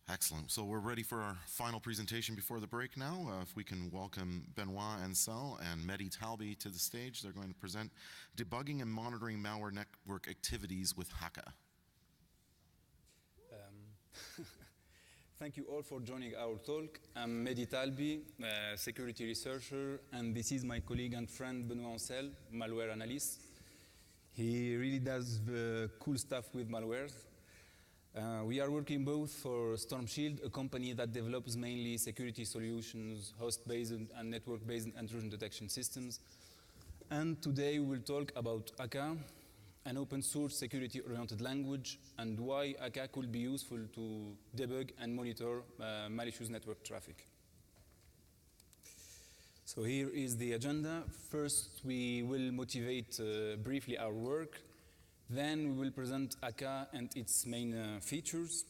Excellent. So we're ready for our final presentation before the break now. If we can welcome Benoît, Ancel, and Mehdi Talbi to the stage. They're going to present debugging and monitoring malware network activities with Hakka. Thank you all for joining our talk. I'm Mehdi Talbi, a security researcher, and this is my colleague and friend Benoît Ancel, malware analyst. He really does cool stuff with malwares. We are working both for Stormshield, a company that develops mainly security solutions, host-based and network-based intrusion detection systems. And today we will talk about Hakka, an open-source security-oriented language, and why Hakka could be useful to debug and monitor malicious network traffic. So here is the agenda. First, we will motivate briefly our work. Then we will present Hakka and its main features.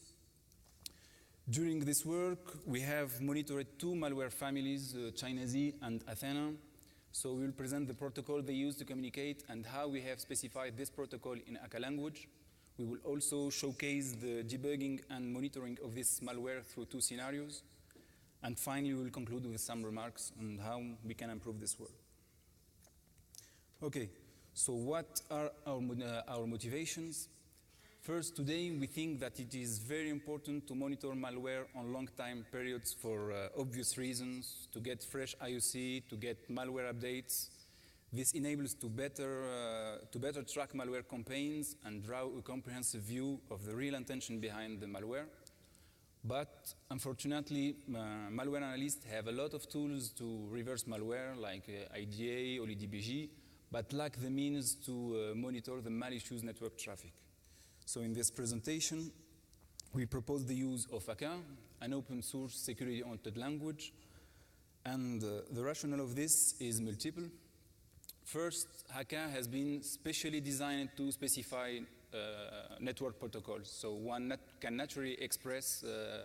During this work, we have monitored two malware families, ChinaZ and Athena. So we will present the protocol they use to communicate and how we have specified this protocol in Hakka language. We will also showcase the debugging and monitoring of this malware through two scenarios. And finally, we will conclude with some remarks on how we can improve this work. Okay. So what are our motivations? First, today we think that it is very important to monitor malware on long time periods for obvious reasons, to get fresh IOC, to get malware updates. This enables to better track malware campaigns and draw a comprehensive view of the real intention behind the malware. But unfortunately, malware analysts have a lot of tools to reverse malware like IDA or DBG, but lack the means to monitor the malicious network traffic. So in this presentation, we propose the use of Hakka, an open source security-oriented language. And the rationale of this is multiple. First, Hakka has been specially designed to specify network protocols. So one can naturally express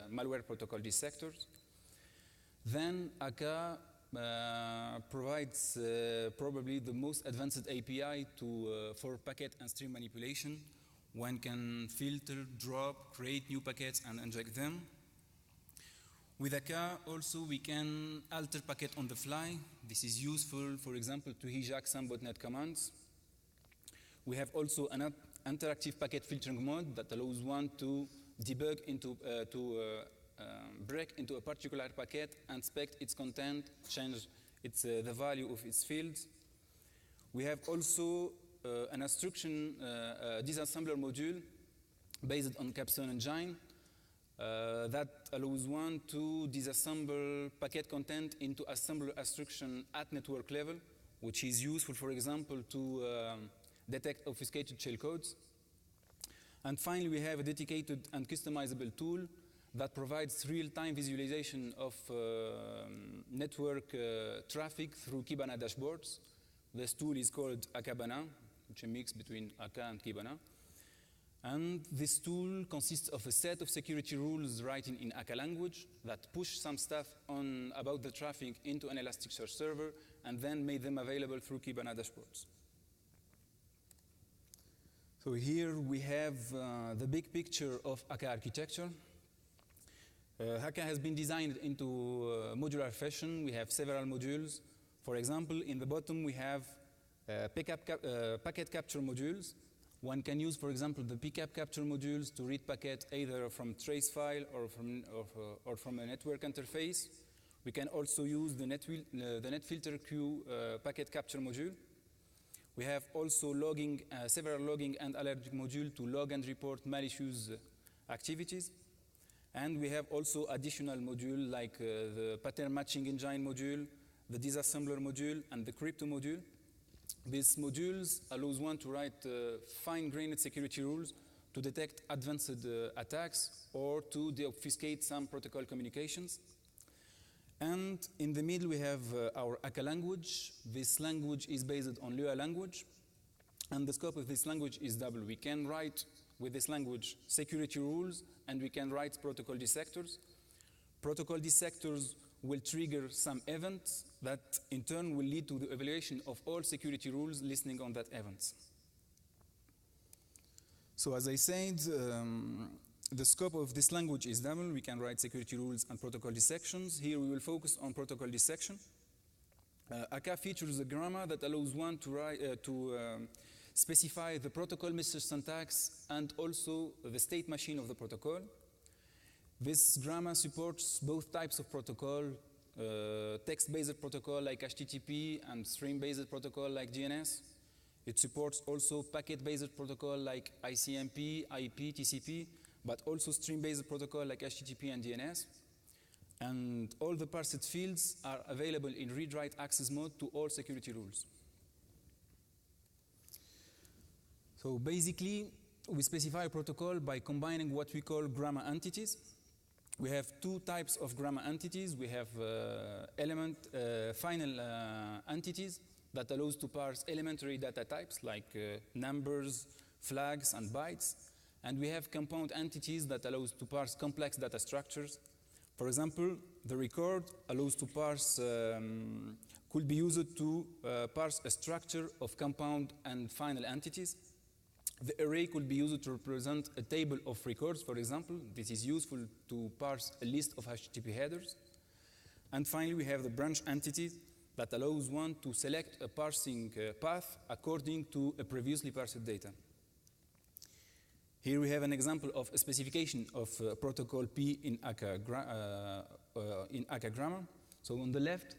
malware protocol dissectors. Then Hakka provides probably the most advanced API for packet and stream manipulation. One can filter, drop, create new packets, and inject them. With Hakka, also, we can alter packet on the fly. This is useful, for example, to hijack some botnet commands. We have also an interactive packet filtering mode that allows one to debug break into a particular packet, inspect its content, change the value of its fields. We have also an instruction disassembler module based on Capstone engine that allows one to disassemble packet content into assembler instruction at network level, which is useful, for example, to detect obfuscated shellcodes. And finally, we have a dedicated and customizable tool that provides real-time visualization of network traffic through Kibana dashboards. This tool is called Hakabana, which is a mix between Hakka and Kibana. And this tool consists of a set of security rules written in Hakka language that push some stuff about the traffic into an Elasticsearch server and then made them available through Kibana dashboards. So here we have the big picture of Hakka architecture. Hakka has been designed into modular fashion. We have several modules. For example, in the bottom we have packet capture modules. One can use, for example, the PCAP capture modules to read packet either from trace file or from a network interface. We can also use the NetFilter queue packet capture module. We have also several logging and allergic modules to log and report malicious activities. And we have also additional modules like the pattern matching engine module, the disassembler module, and the crypto module. These modules allows one to write fine-grained security rules to detect advanced attacks or to deobfuscate some protocol communications. And in the middle, we have our Hakka language. This language is based on Lua language. And the scope of this language is double. We can write with this language security rules, and we can write protocol dissectors. Protocol dissectors will trigger some events that in turn will lead to the evaluation of all security rules listening on that event. So as I said, The scope of this language is double. We can write security rules and protocol dissections. Here we will focus on protocol dissection. Hakka features a grammar that allows one to specify the protocol message syntax and also the state machine of the protocol. This grammar supports both types of protocol, text-based protocol like HTTP and stream-based protocol like DNS. It supports also packet-based protocol like ICMP, IP, TCP, but also stream-based protocol like HTTP and DNS. And all the parsed fields are available in read-write access mode to all security rules. So basically, we specify a protocol by combining what we call grammar entities. We have two types of grammar entities. We have final entities that allows to parse elementary data types like numbers, flags, and bytes. And we have compound entities that allows to parse complex data structures. For example, the record allows to parse, could be used to parse a structure of compound and final entities. The array could be used to represent a table of records, for example. This is useful to parse a list of HTTP headers. And finally, we have the branch entities that allows one to select a parsing path according to a previously parsed data. Here we have an example of a specification of protocol P in Hakka grammar. So on the left,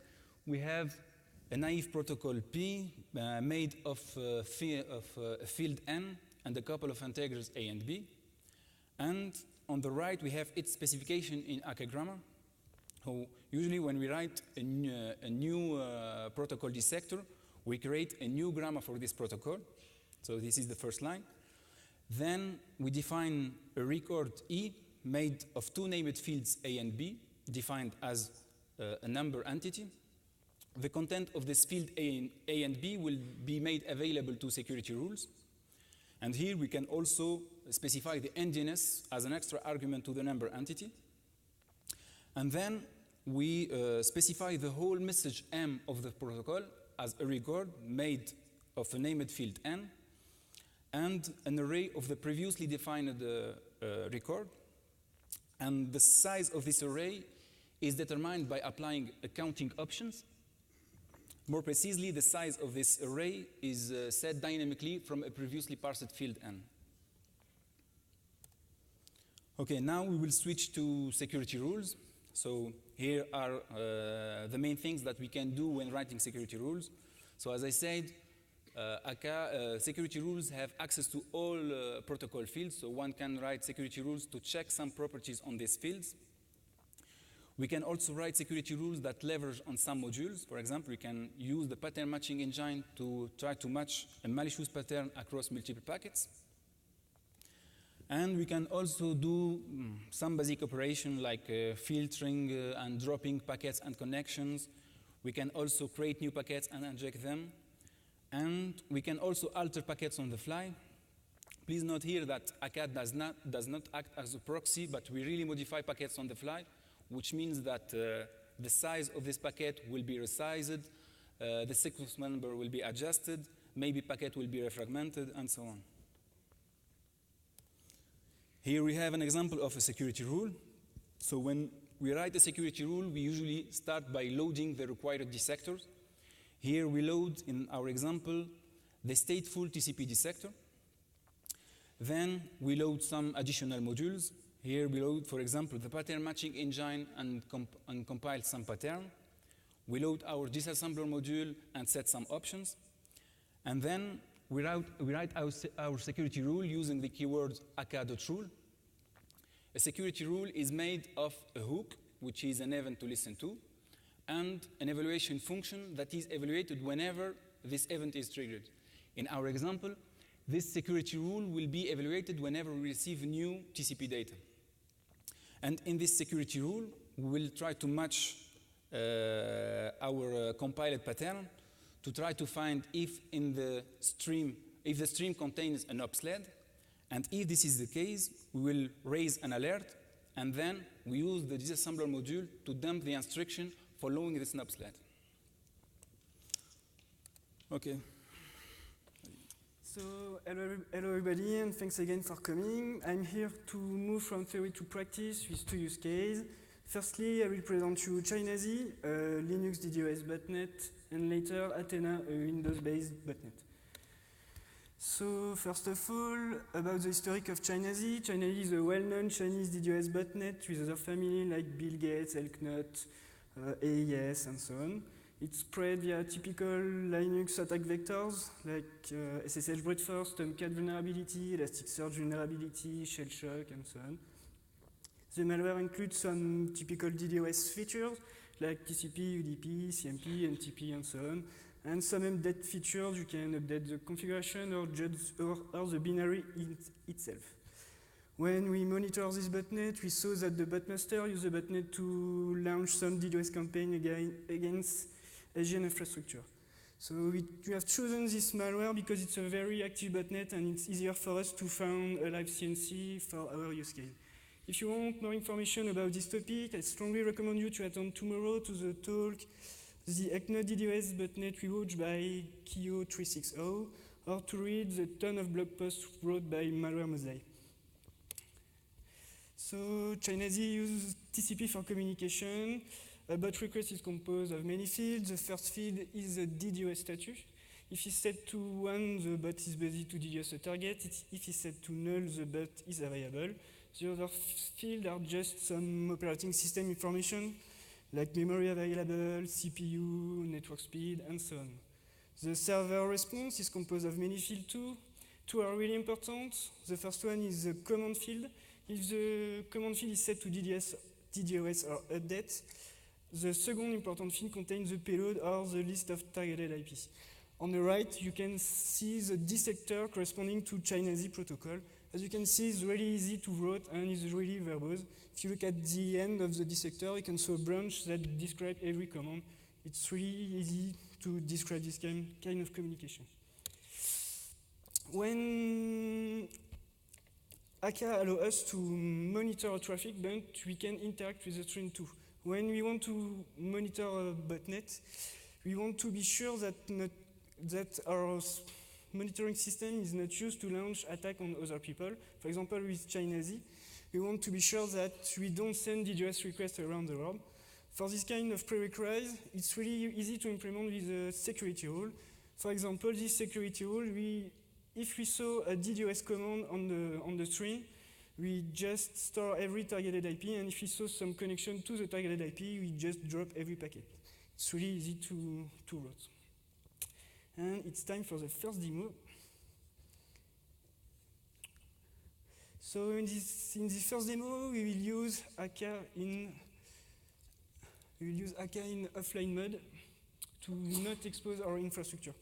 we have a naive protocol P made of a field N and a couple of integers A and B. And on the right, we have its specification in Hakka grammar. So usually when we write a new protocol dissector, we create a new grammar for this protocol. So this is the first line. Then we define a record E made of two named fields A and B, defined as a number entity. The content of this field A and B will be made available to security rules. And here we can also specify the NDNS as an extra argument to the number entity. And then we specify the whole message M of the protocol as a record made of a named field N and an array of the previously defined record. And the size of this array is determined by applying counting options. More precisely, the size of this array is set dynamically from a previously parsed field N. Okay, now we will switch to security rules. So here are the main things that we can do when writing security rules. So as I said, Hakka security rules have access to all protocol fields, so one can write security rules to check some properties on these fields. We can also write security rules that leverage on some modules. For example, we can use the pattern matching engine to try to match a malicious pattern across multiple packets. And we can also do some basic operation like filtering and dropping packets and connections. We can also create new packets and inject them. And we can also alter packets on the fly. Please note here that Hakka does not act as a proxy, but we really modify packets on the fly, which means that the size of this packet will be resized, the sequence number will be adjusted, maybe packet will be refragmented, and so on. Here we have an example of a security rule. So when we write a security rule, we usually start by loading the required dissectors. Here we load, in our example, the stateful TCP dissector. Then we load some additional modules. Here we load, for example, the pattern matching engine and compile some pattern. We load our disassembler module and set some options. And then we write our security rule using the keyword Hakka.rule. A security rule is made of a hook, which is an event to listen to, and an evaluation function that is evaluated whenever this event is triggered. In our example, this security rule will be evaluated whenever we receive new TCP data. And in this security rule, we will try to match our compiled pattern to try to find if the stream contains an obsled. And if this is the case, we will raise an alert, and then we use the disassembler module to dump the instruction following this obsled. Okay. So, hello everybody, and thanks again for coming. I'm here to move from theory to practice with two use cases. Firstly, I will present you ChinaZ, a Linux DDoS botnet, and later Athena, a Windows-based botnet. So, first of all, about the history of ChinaZ. ChinaZ is a well-known Chinese DDoS botnet with other families like Bill Gates, Elknot, AES, and so on. It's spread via typical Linux attack vectors like SSH brute force, Tomcat vulnerability, Elasticsearch vulnerability, shell shock, and so on. The malware includes some typical DDoS features like TCP, UDP, CMP, NTP, and so on. And some update features, you can update the configuration or the binary itself. When we monitor this botnet, we saw that the botmaster used the botnet to launch some DDoS campaign against Asian infrastructure. So we have chosen this malware because it's a very active botnet and it's easier for us to find a live CNC for our use case. If you want more information about this topic, I strongly recommend you to attend tomorrow to the talk, the Elknot DDoS botnet rewatch by Kio360, or to read the ton of blog posts wrote by Malware Mosaic. So ChinaZ uses TCP for communication. A bot request is composed of many fields. The first field is the DDoS status. If it's set to 1, the bot is busy to DDoS a target. If it's set to null, the bot is available. The other fields are just some operating system information, like memory available, CPU, network speed, and so on. The server response is composed of many fields too. Two are really important. The first one is the command field. If the command field is set to DDoS or update, the second important field contains the payload or the list of targeted IPs. On the right, you can see the dissector corresponding to ChinaZ protocol. As you can see, it's really easy to write and it's really verbose. If you look at the end of the dissector, you can see a branch that describes every command. It's really easy to describe this kind of communication. When Hakka allows us to monitor traffic, but we can interact with the stream too. When we want to monitor a botnet, we want to be sure that our monitoring system is not used to launch attack on other people. For example, with ChinaZ, we want to be sure that we don't send DDoS requests around the world. For this kind of prerequisite, it's really easy to implement with a security rule. For example, this security rule, if we saw a DDoS command on the stream, we just store every targeted IP, and if we saw some connection to the targeted IP, we just drop every packet. It's really easy to write. And it's time for the first demo. So in this first demo, we will use Hakka in offline mode to not expose our infrastructure.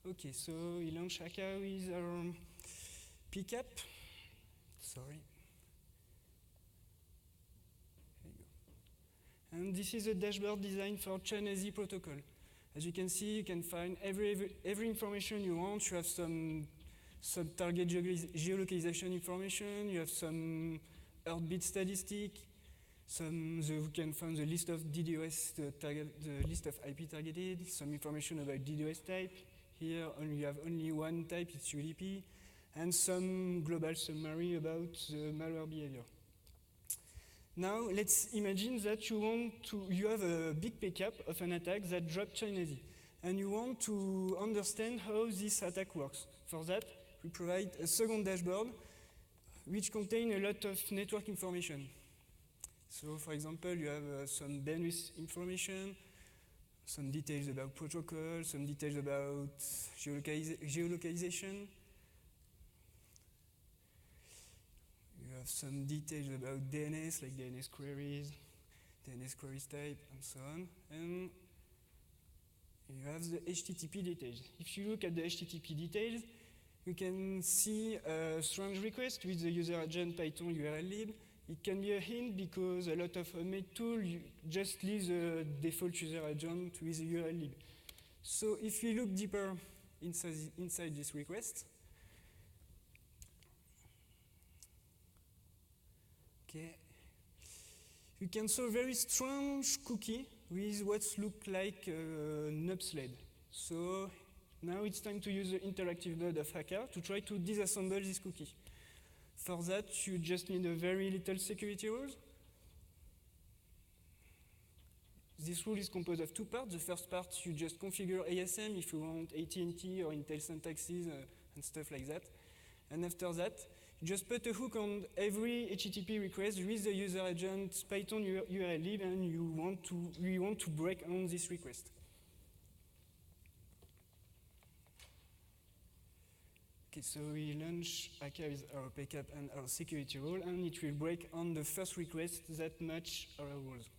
Okay, so we launch Hakka with our pcap. Sorry. There you go. And this is a dashboard designed for ChinaZ protocol. As you can see, you can find every information you want. You have some target geolocalization information. You have some heartbeat statistic. You can find the list of DDoS, the list of IP targeted. Some information about DDoS type. Here you have only one type, it's UDP, and some global summary about the malware behavior. Now let's imagine that you have a big pickup of an attack that dropped ChinaZ, and you want to understand how this attack works. For that, we provide a second dashboard which contains a lot of network information. So for example, you have some bandwidth information, some details about protocol, some details about geolocalization. You have some details about DNS, like DNS queries type, and so on. And you have the HTTP details. If you look at the HTTP details, you can see a strange request with the user agent Python URL lib. It can be a hint because a lot of homemade tools just leave the default user agent with the URL lib. So if we look deeper inside this request, Okay. You can solve very strange cookie with what looks like an upsled. So now it's time to use the interactive mode of Hakka to try to disassemble this cookie. For that, you just need a very little security rule. This rule is composed of two parts. The first part, you just configure ASM if you want AT&T or Intel syntaxes and stuff like that. And after that, you just put a hook on every HTTP request with the user agent Python URL lib, and you want to break on this request. Okay, so we launch Hakka with our pcap and our security rule, and it will break on the first request that match our rules.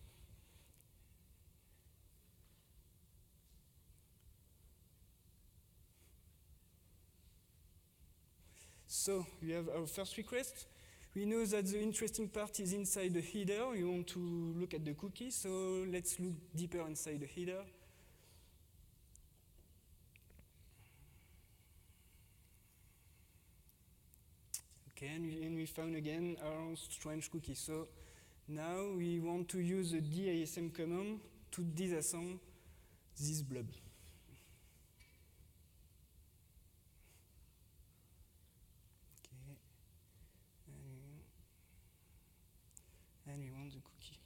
So we have our first request. We know that the interesting part is inside the header. We want to look at the cookie, so let's look deeper inside the header. Okay, and we found again our strange cookie. So now we want to use the disasm command to disassemble this blob. And we want the cookie.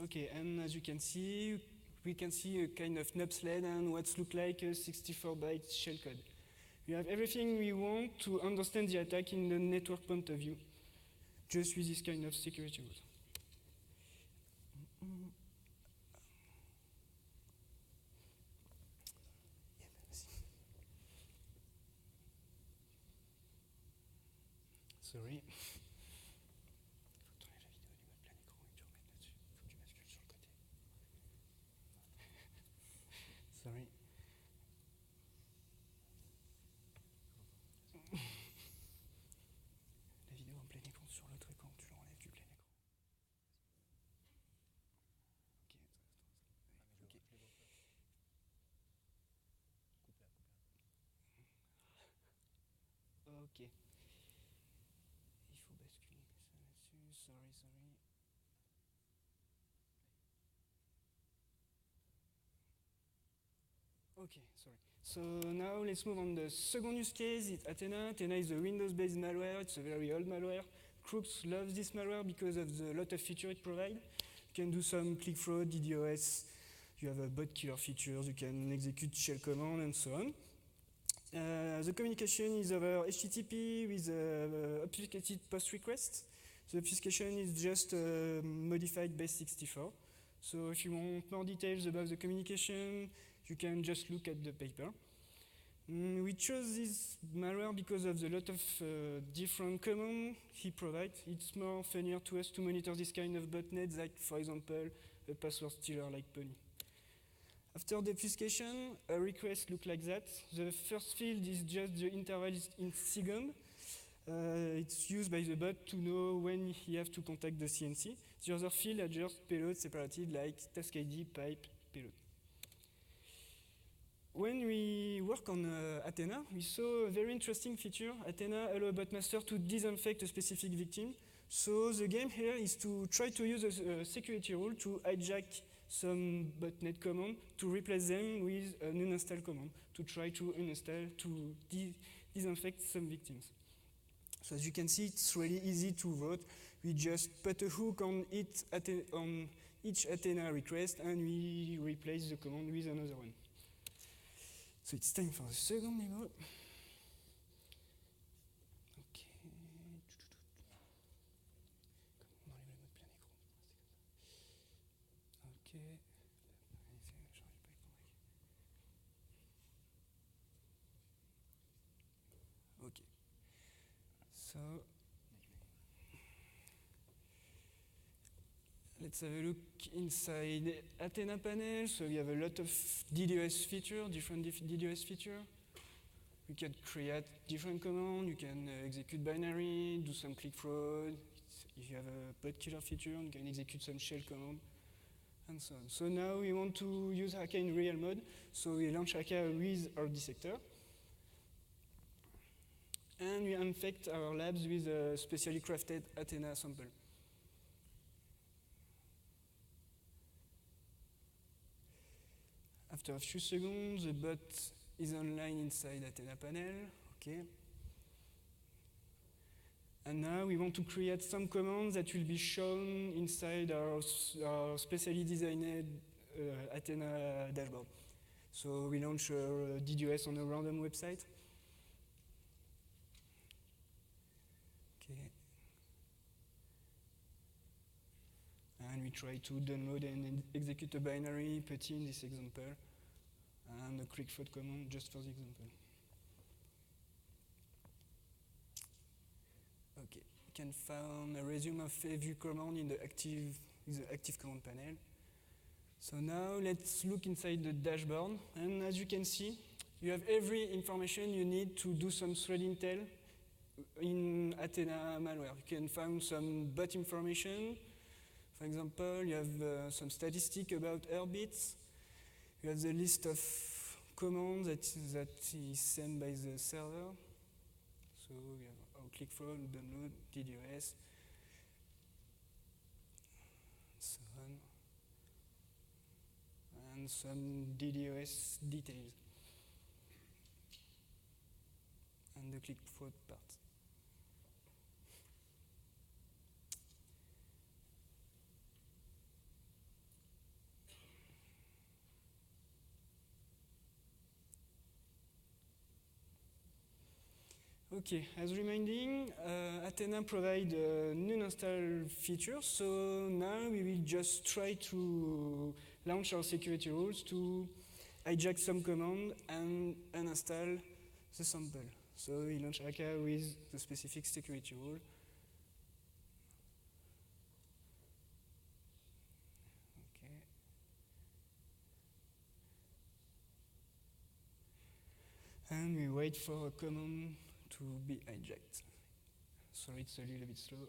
Okay, and as you can see, we can see a kind of NUP sled and what looks like a 64-byte shellcode. We have everything we want to understand the attack in the network point of view, just with this kind of security rules. Sorry. Sorry. La vidéo en plein écran sur l'autre écran, tu l'enlèves du plein écran. Ok. Ok. Il faut basculer ça là-dessus. Sorry. Okay, sorry. So now let's move on the second use case. It's Athena. Athena is a Windows-based malware. It's a very old malware. Crooks love this malware because of the lot of features it provides. You can do some click fraud, DDoS. You have a bot killer features. You can execute shell command and so on. The communication is over HTTP with obfuscated post request. The obfuscation is just modified base 64. So if you want more details about the communication, you can just look at the paper. We chose this malware because of the lot of different commands he provides. It's more funnier to us to monitor this kind of botnet, like, for example, a password stealer like Pony. After the obfuscation, a request looks like that. The first field is just the interval in seconds. It's used by the bot to know when he has to contact the CNC. The other field are just payload separated, like task ID, pipe, payload. When we work on Athena, we saw a very interesting feature. Athena allows a botmaster to disinfect a specific victim. So the game here is to try to use a security rule to hijack some botnet command to replace them with an uninstall command to try to uninstall, to disinfect some victims. So as you can see, it's really easy to vote. We just put a hook on each Athena request and we replace the command with another one. So it's time for the second demo. Okay. Okay. Okay. So let's have a look inside Athena panel. So we have a lot of DDoS features, different DDoS features. We can create different commands. You can execute binary, do some click fraud. If you have a bot killer feature, you can execute some shell command. and so on. So now we want to use Hakka in real mode. So we launch Hakka with our dissector. And we infect our labs with a specially crafted Athena sample. After a few seconds, the bot is online inside Athena panel. Okay. And now we want to create some commands that will be shown inside our specially designed Athena dashboard. So we launch DDoS on a random website. Okay. And we try to download and execute a binary, put in this example, and a quick float command just for the example. Okay, you can find a resume of a view command in the active command panel. So now let's look inside the dashboard, and as you can see, you have every information you need to do some threat intel in Athena malware. You can find some bot information. For example, you have some statistic about airbits. You have the list of commands that is sent by the server. So we have our click float, download, DDoS, so on, and some DDoS details, and the click float part. Okay, as reminding, Athena provides non-install features, so now we will just try to launch our security rules to hijack some command and uninstall the sample. So we launch Hakka with the specific security rule. Okay. And we wait for a command to be hijacked. Sorry, it's a little bit slow.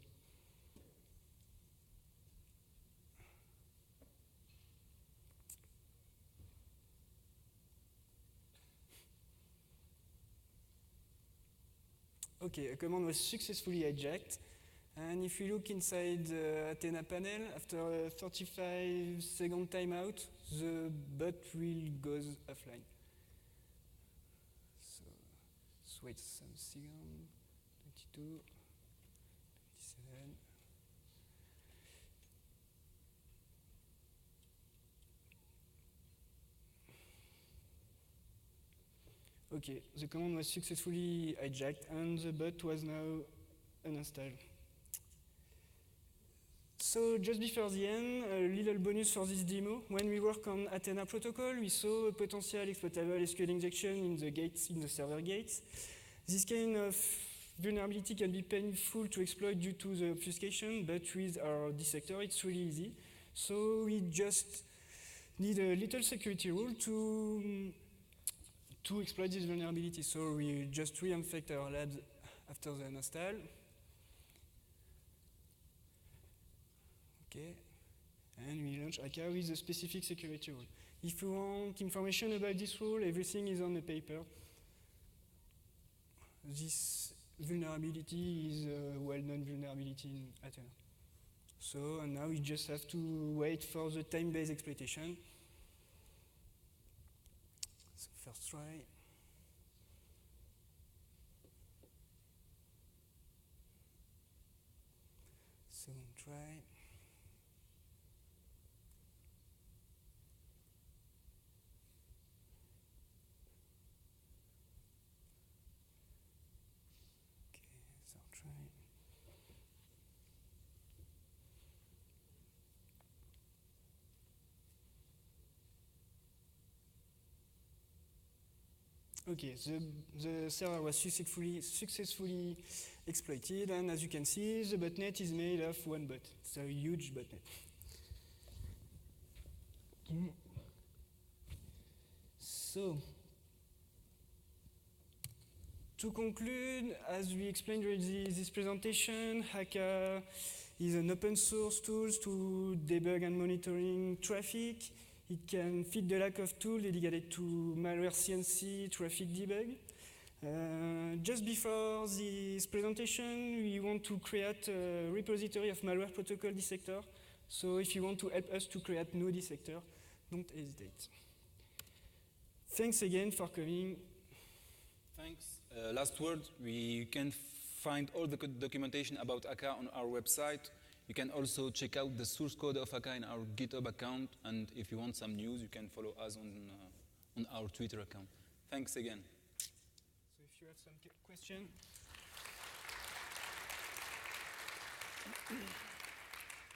Okay, a command was successfully hijacked. And if you look inside the Athena panel, after a 35-second timeout, the bot will go offline. Let's wait some seconds. 22, 27. Okay, the command was successfully hijacked and the bot was now uninstalled. So just before the end, a little bonus for this demo. When we work on Athena protocol, we saw a potential exploitable SQL injection in the gates, in the server gates. This kind of vulnerability can be painful to exploit due to the obfuscation, but with our dissector, it's really easy. So we just need a little security rule to exploit this vulnerability. So we just re-infect our labs after the uninstall. Okay, and we launch Hakka with a specific security rule. If you want information about this rule, everything is on the paper. This vulnerability is a well-known vulnerability in Athena. So, and now we just have to wait for the time-based exploitation. So first try. Second try. Okay, the server was successfully exploited, and as you can see, the botnet is made of one bot. It's a huge botnet. Okay. So, to conclude, as we explained during this presentation, Hakka is an open source tool to debug and monitoring traffic. It can fit the lack of tool dedicated to malware CNC traffic debug. Just before this presentation, we want to create a repository of malware protocol dissector. So if you want to help us to create new dissector, don't hesitate. Thanks again for coming. Thanks. Last word, we can find all the documentation about Hakka on our website. You can also check out the source code of Hakka in our GitHub account. And if you want some news, you can follow us on our Twitter account. Thanks again. So if you have some questions.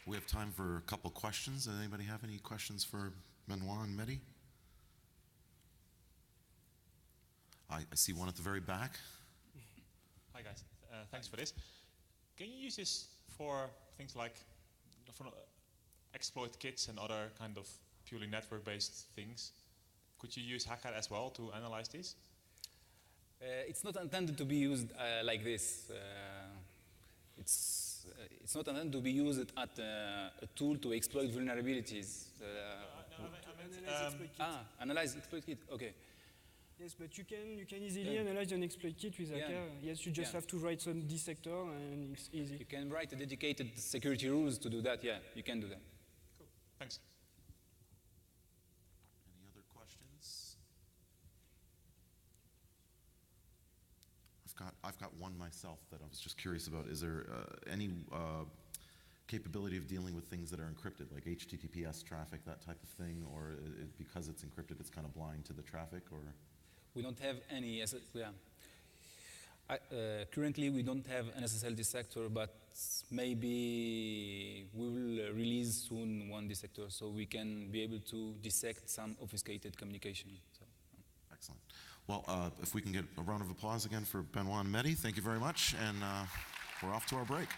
We have time for a couple questions. Does anybody have any questions for Benoît and Mehdi? I see one at the very back. Hi guys, thanks for this. Can you use this for things like exploit kits and other kind of purely network-based things? Could you use Hakka as well to analyze these? It's not intended to be used like this. It's not intended to be used as a tool to exploit vulnerabilities. Analyze exploit kit. Okay. Yes, but you can easily analyze an exploit kit with Hakka. Yes, you just have to write some dissector and it's easy. You can write a dedicated security rules to do that. Yeah, you can do that. Cool. Thanks. Any other questions? I've got one myself that I was just curious about. Is there any capability of dealing with things that are encrypted, like HTTPS traffic, that type of thing, or because it's encrypted, it's kind of blind to the traffic, or? We don't have any. Currently, we don't have an SSL dissector, but maybe we will release soon one dissector, so we can be able to dissect some obfuscated communication. So. Excellent. Well, if we can get a round of applause again for Benoît and Mehdi, thank you very much, and we're off to our break.